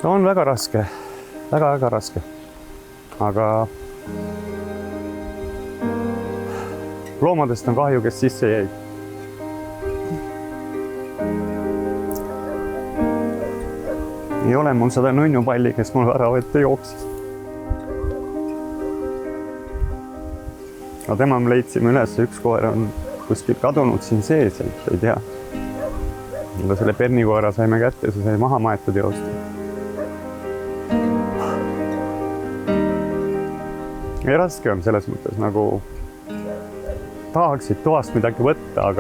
On väga raske, väga raske. Aga loomadest on kahju, kes sisse jäid. Ei ole mul seda nunnupalli, kes mul värava ette jooksis. Aga tema me leidsime üles, üks koer on kuskil kadunud siin sees, et ei tea. Aga selle Berni koera saime kätte, see sai maha maetud joosta. Ja raske on selles mõttes, nagu tahaksid toast midagi võtta,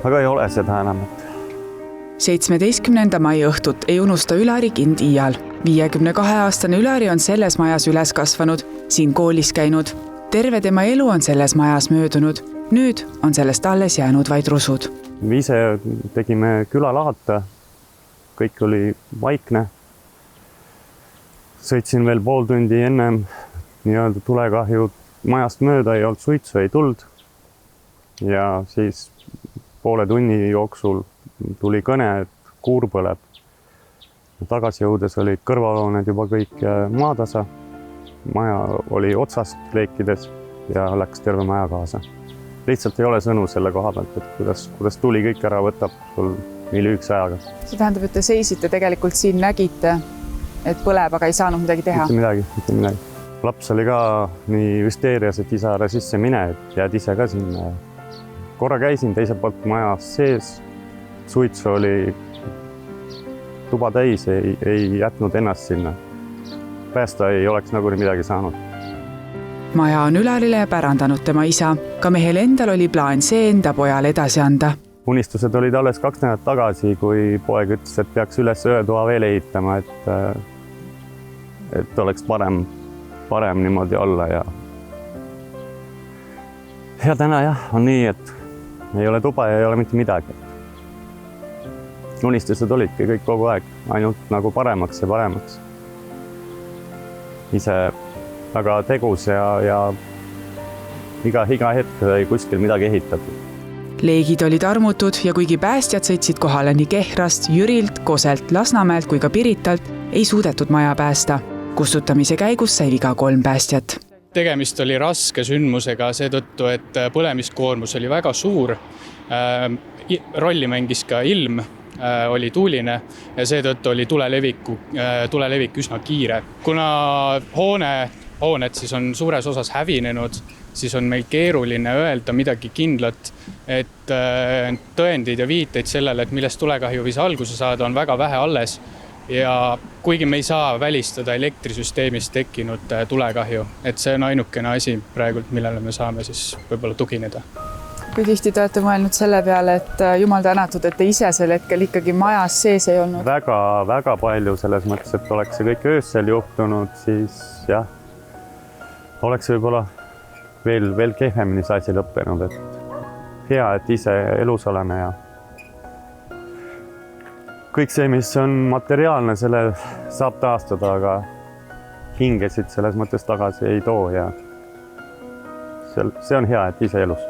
aga ei ole seda enam. 17. mai õhtut ei unusta Ülari kind iial. 52-aastane Ülari on selles majas üles kasvanud, siin koolis käinud. Terve tema elu on selles majas möödunud. Nüüd on sellest alles jäänud vaid rusud. Me ise tegime külalaata. Kõik oli vaikne. Sõitsin veel pool tundi ennem nii-öelda tulekahju majast mööda, ei olnud suitsu, ei tuld. Ja siis poole tunni jooksul tuli kõne, et kuur põleb. Tagasi jõudes olid kõrvalhooned juba kõik maatasa. Maja oli otsast leekides ja läks terve maja kaasa. Lihtsalt ei ole sõnu selle koha pealt, et kuidas tuli kõik ära võtab sul nii lühikese ajaga. See tähendab, et te seisite tegelikult siin, nägite, et põleb, aga ei saanud midagi teha? Mitte midagi. Laps oli ka nii hüsteerias, et isa ära sisse mine, et jääd ise ka sinna. Korra käisin teiselt poolt majas sees. Suitsu oli tuba täis, ei jätnud ennast sinna. Päästa ei oleks nagunii midagi saanud. Maja on Ülarile pärandanud tema isa. Ka mehel endal oli plaan see enda pojale edasi anda. Unistused olid alles 2 nädalat tagasi, kui poeg ütles, et peaks üles öötoa veel ehitama, et oleks parem niimoodi olla. Ja täna jah, on nii, et ei ole tuba ja ei ole mitte midagi. Unistused olidki kõik kogu aeg, ainult nagu paremaks ja paremaks. Ise väga tegus ja iga hetk sai kuskil midagi ehitatud. Leegid olid armutud ja kuigi päästjad sõitsid kohale nii Kehrast, Jürilt, Koselt, Lasnamäelt kui ka Piritalt, ei suudetud maja päästa. Kustutamise käigus sai viga 3 päästjat. Tegemist oli raske sündmusega seetõttu, et põlemiskoormus oli väga suur. Rolli mängis ka ilm, oli tuuline ja seetõttu oli tulelevik üsna kiire. Kuna hooned siis on suures osas hävinenud, siis on meil keeruline öelda midagi kindlat, et tõendid ja viiteid sellele, et millest tulekahju võis alguse saada, on väga vähe alles. Ja kuigi me ei saa välistada elektrisüsteemist tekkinud tulekahju, et see on ainukene asi praegult, millele me saame siis võib-olla tugineda. Kui tihti te olete mõelnud selle peale, et jumal tänatud, et te ise sel hetkel ikkagi majas sees ei olnud? Väga palju selles mõttes, et oleks see kõik öösel juhtunud, siis jah, oleks võib-olla veel kehvemini see asi lõppenud. Et hea, et ise elus oleme ja kõik see, mis on materiaalne, selle saab taastada, aga hingesid selles mõttes tagasi ei too ja see on hea, et ise elus.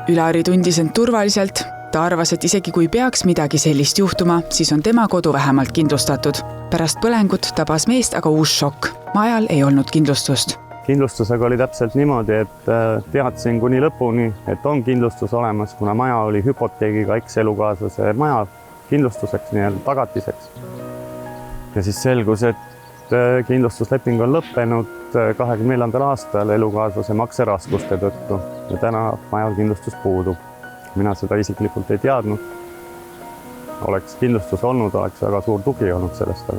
Ülari tundis end turvaliselt. Ta arvas, et isegi kui peaks midagi sellist juhtuma, siis on tema kodu vähemalt kindlustatud. Pärast põlengut tabas meest aga uus šokk. Majal ei olnud kindlustust. Kindlustusega oli täpselt niimoodi, et teadsin kuni lõpuni, et on kindlustus olemas, kuna maja oli hüpoteegiga eks-elukaaslase maja kindlustuseks, nii-öelda tagatiseks. Ja siis selgus, et kindlustusleping on lõppenud 24. aastal elukaaslase makseraskuste tõttu ja täna majal kindlustus puudub. Mina seda isiklikult ei teadnud. Oleks kindlustus olnud, oleks väga suur tugi olnud sellest.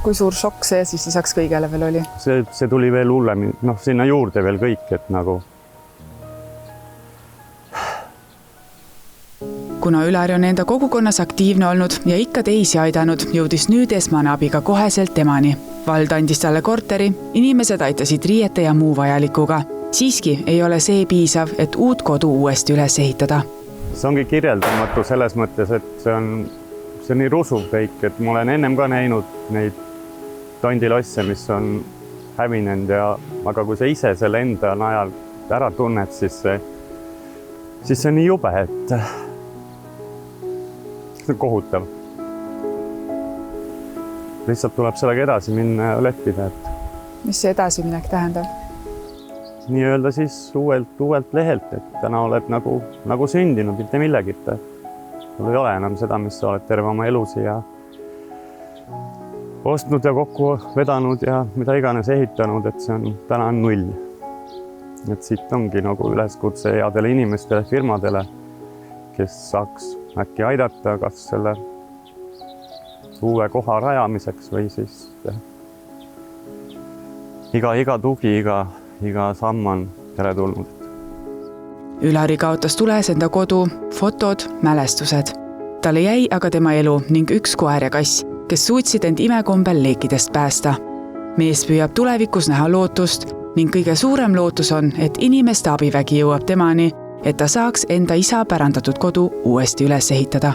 Kui suur šokk see siis lisaks kõigele veel oli? See tuli veel hullem, sinna juurde veel kõik, et nagu. Kuna Ülari on enda kogukonnas aktiivne olnud ja ikka teisi aidanud, jõudis nüüd esmane abiga koheselt temani. Vald andis talle korteri, inimesed aitasid riiete ja muu vajalikuga. Siiski ei ole see piisav, et uut kodu uuesti üles ehitada. See ongi kirjeldamatu selles mõttes, et see on nii rusuv kõik, et ma olen ennem ka näinud neid tondilosse, mis on hävinenud aga kui sa ise selle enda najal ära tunned, siis see on nii jube, et see on kohutav. lihtsalt tuleb sellega edasi minna ja leppida, et mis see edasiminek tähendab? nii-öelda siis uuelt lehelt, et täna oled nagu sündinud, mitte millegita. Sul ei ole enam seda, mis sa oled terve oma elu siia ostnud ja kokku vedanud ja mida iganes ehitanud, et see on täna null. Et siit ongi nagu üleskutse headele inimestele, firmadele, kes saaks äkki aidata kas selle uue koha rajamiseks või siis iga tugi, iga samm on teretulnud. Ülari kaotas tules enda kodu, fotod, mälestused. Talle jäi aga tema elu ning üks koer ja kass, kes suutsid end imekombel leekidest päästa. Mees püüab tulevikus näha lootust ning kõige suurem lootus on, et inimeste abivägi jõuab temani, et ta saaks enda isa pärandatud kodu uuesti üles ehitada.